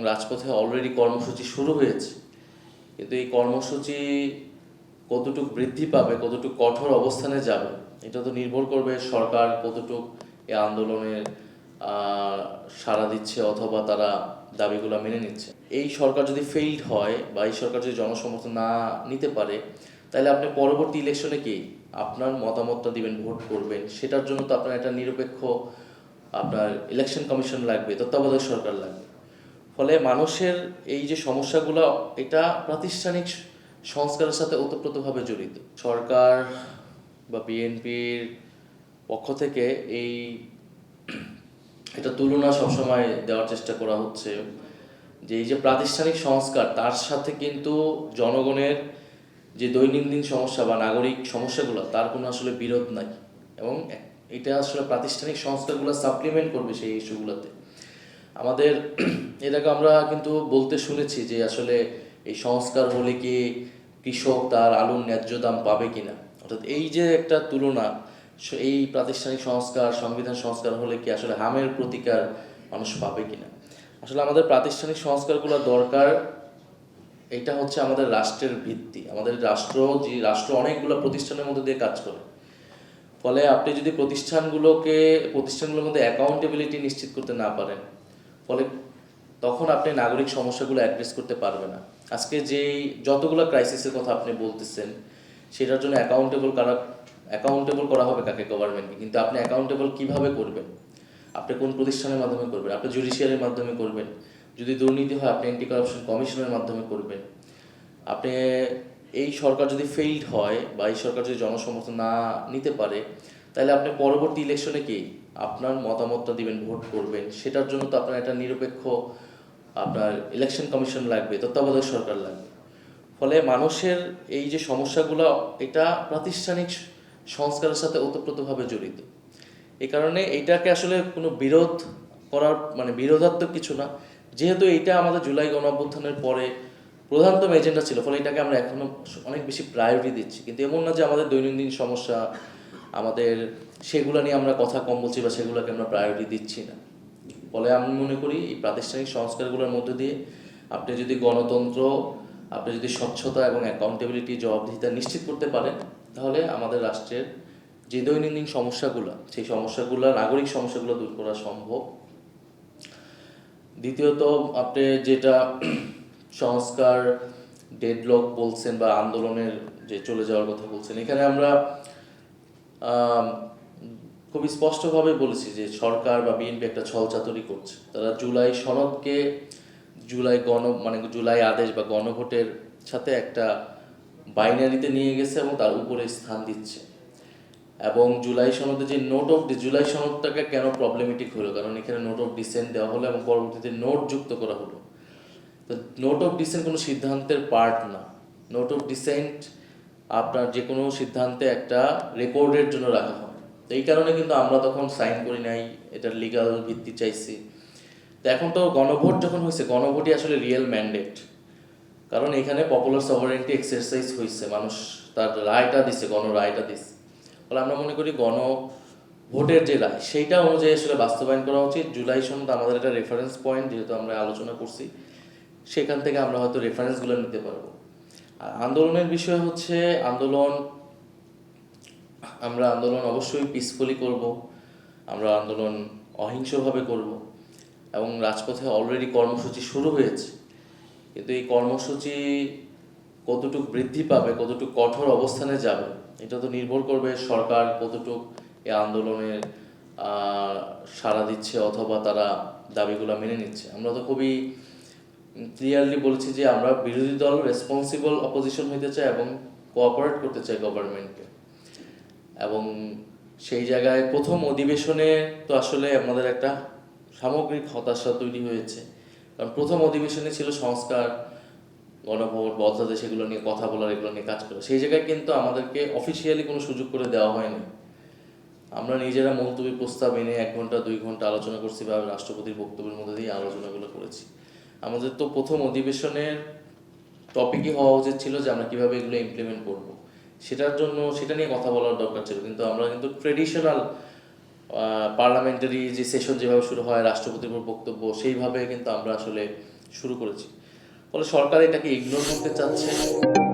রাজপথে অলরেডি কর্মসূচি শুরু হয়েছে, কিন্তু এই কর্মসূচি কতটুকু বৃদ্ধি পাবে, কতটুকু কঠোর অবস্থানে যাবে, এটা তো নির্ভর করবে সরকার কতটুকু এই আন্দোলনের সাড়া দিচ্ছে অথবা তারা দাবিগুলো মেনে নিচ্ছে। এই সরকার যদি ফেইল্ড হয় বা এই সরকার যদি জনসমর্থন না নিতে পারে, তাহলে আপনি পরবর্তী ইলেকশনে কি আপনার মতামতটা দিবেন, ভোট করবেন, সেটার জন্য তো আপনার একটা নিরপেক্ষ আপনার ইলেকশন কমিশন লাগবে, তত্ত্বাবধায়ক সরকার লাগবে। ফলে মানুষের এই যে সমস্যাগুলো, এটা প্রাতিষ্ঠানিক সংস্কারের সাথে ওতপ্রোতভাবে জড়িত। সরকার বা বিএনপির পক্ষ থেকে এটা তুলনা সবসময় দেওয়ার চেষ্টা করা হচ্ছে যে এই যে প্রাতিষ্ঠানিক সংস্কার, তার সাথে কিন্তু জনগণের যে দৈনন্দিন সমস্যা বা নাগরিক সমস্যাগুলো, তার কোনো আসলে বিরোধ নাই, এবং এটা আসলে প্রাতিষ্ঠানিক সংস্কারগুলো সাপ্লিমেন্ট করবে সেই ইস্যুগুলোতে। আমাদের এটাকে আমরা কিন্তু বলতে শুনেছি যে আসলে এই সংস্কার হলে কি কৃষক তার আলুর ন্যায্য দাম পাবে কিনা, অর্থাৎ এই যে একটা তুলনা, এই প্রাতিষ্ঠানিক সংস্কার, সংবিধান সংস্কার হলে কি আসলে হামের প্রতিকার মানুষ পাবে কিনা। আসলে আমাদের প্রাতিষ্ঠানিক সংস্কারগুলো দরকার। এটা হচ্ছে আমাদের রাষ্ট্রের ভিত্তি। আমাদের রাষ্ট্র অনেকগুলো প্রতিষ্ঠানের মধ্যে দিয়ে কাজ করে। ফলে আপনি যদি প্রতিষ্ঠানগুলোর মধ্যে অ্যাকাউন্টেবিলিটি নিশ্চিত করতে না পারেন, ফলে তখন আপনি নাগরিক সমস্যাগুলো অ্যাড্রেস করতে পারবে না। আজকে যতগুলো ক্রাইসিসের কথা আপনি বলতেছেন, সেটার জন্য অ্যাকাউন্টেবল করা হবে কাকে? গভর্নমেন্টকে। কিন্তু আপনি অ্যাকাউন্টেবল কিভাবে করবেন? আপনি কোন প্রতিষ্ঠানের মাধ্যমে করবেন? আপনি জুডিশিয়ারির মাধ্যমে করবেন। যদি দুর্নীতি হয়, আপনি অ্যান্টি কারাপশন কমিশনের মাধ্যমে করবেন। আপনি এই সরকার যদি ফেইল্ড হয় বা এই সরকার যদি জনসমর্থন না নিতে পারে, তাহলে আপনি পরবর্তী ইলেকশনে কি আপনার মতামতটা দিবেন, ভোট করবেন, সেটার জন্য তো আপনার একটা নিরপেক্ষ আপনার ইলেকশন কমিশন লাগবে, তত্ত্বাবধায়ক সরকার লাগবে। ফলে মানুষের এই যে সমস্যাগুলো, এটা প্রাতিষ্ঠানিক সংস্কারের সাথে ওতপ্রোতভাবে জড়িত। এই কারণে এটাকে আসলে কোনো বিরোধাত্মক কিছু না। যেহেতু এইটা আমাদের জুলাই গণঅভ্যুত্থানের পরে প্রধানতম এজেন্ডা ছিল, ফলে এটাকে আমরা এখনো অনেক বেশি প্রায়োরিটি দিচ্ছি। কিন্তু এমন না যে আমাদের দৈনন্দিন সমস্যা সেগুলো নিয়ে আমরা কথা কম বলছি বা সেগুলোকে আমরা প্রায়োরিটি দিচ্ছি না। ফলে আমি মনে করি এই প্রাতিষ্ঠানিক সংস্কারগুলোর মধ্যে দিয়ে আপনি যদি গণতন্ত্র, আপনি যদি স্বচ্ছতা এবং অ্যাকাউন্টেবিলিটি, জবাবদিহিতা নিশ্চিত করতে পারেন, তাহলে আমাদের রাষ্ট্রের যে দৈনন্দিন সমস্যাগুলো, সেই নাগরিক সমস্যাগুলো দূর করা সম্ভব। দ্বিতীয়ত, আপনি যেটা সংস্কার ডেডলক বলছেন বা আন্দোলনের যে চলে যাওয়ার কথা বলছেন, এখানে আমরা খুবই স্পষ্টভাবে বলেছি যে সরকার বা বিএনপি একটা ছলচাতুরি করছে। তারা জুলাই সনদকে জুলাই আদেশ বা গণভোটের সাথে একটা বাইনারিতে নিয়ে গেছে এবং তার উপরে স্থান দিচ্ছে। এবং জুলাই সনদটাকে কেন প্রবলেমেটিক হলো, কারণ এখানে নোট অফ ডিসেন্ট দেওয়া হলো এবং পরবর্তীতে নোট যুক্ত করা হলো। তো নোট অফ ডিসেন্ট কোনো সিদ্ধান্তের পার্ট না। নোট অফ ডিসেন্ট আপনার যে কোনো সিদ্ধান্তে একটা রেকর্ডের জন্য রাখা হয়। তো এই কারণে কিন্তু আমরা তখন সাইন করি নাই, এটার লিগাল ভিত্তি চাইছি। তো এখন তো গণভোট যখন হয়েছে, গণভোটই আসলে রিয়েল ম্যান্ডেট, কারণ এখানে পপুলার সভারেন্টি এক্সারসাইজ হয়েছে, মানুষ তার রায়টা দিচ্ছে, গণরায়টা দিচ্ছে। ফলে আমরা মনে করি গণভোটের যে রায়, সেইটা অনুযায়ী আসলে বাস্তবায়ন করা উচিত। জুলাই সনদ আমাদের একটা রেফারেন্স পয়েন্ট, যেহেতু আমরা আলোচনা করছি, সেখান থেকে আমরা হয়তো রেফারেন্সগুলো নিতে পারবো। আর আন্দোলনের বিষয় হচ্ছে, আমরা আন্দোলন অবশ্যই পিসফুলি করব, আমরা আন্দোলন অহিংসভাবে করব, এবং রাজপথে অলরেডি কর্মসূচি শুরু হয়েছে। কিন্তু এই কর্মসূচি কতটুকু বৃদ্ধি পাবে, কতটুকু কঠোর অবস্থানে যাবে, এটা তো নির্ভর করবে সরকার কতটুকু এই আন্দোলনের সাড়া দিচ্ছে অথবা তারা দাবিগুলো মেনে নিচ্ছে। আমরা তো খুবই ক্লিয়ারলি বলেছি যে আমরা বিরোধী দল রেসপন্সিবল অপোজিশন হইতে চাই এবং কোঅপারেট করতে চাই গভর্নমেন্টকে। এবং সেই জায়গায় প্রথম অধিবেশনে তো আসলে আমাদের একটা সামগ্রিক হতাশা তৈরি হয়েছে, কারণ প্রথম অধিবেশনে ছিল সংস্কার, গণভোট, বদলাতে, সেগুলো নিয়ে কথা বলার, এগুলো নিয়ে কাজ করা। সেই জায়গায় কিন্তু আমাদেরকে অফিসিয়ালি কোনো সুযোগ করে দেওয়া হয়নি। আমরা নিজেরা মুলতবি প্রস্তাব এনে 1 ঘন্টা 2 ঘন্টা আলোচনা করছি বা রাষ্ট্রপতির বক্তব্যের মধ্যে দিয়ে আলোচনাগুলো করেছি। আমাদের তো প্রথম অধিবেশনের টপিকই হওয়া উচিত ছিল যে আমরা কীভাবে এগুলো ইমপ্লিমেন্ট করব, সেটা নিয়ে কথা বলার দরকার ছিল। কিন্তু আমরা কিন্তু ট্রেডিশনাল পার্লামেন্টারি যে সেশন যেভাবে শুরু হয়, রাষ্ট্রপতির উপর বক্তব্য, সেইভাবে কিন্তু আমরা আসলে শুরু করেছি। ফলে সরকার এটাকে ইগনোর করতে চাচ্ছে।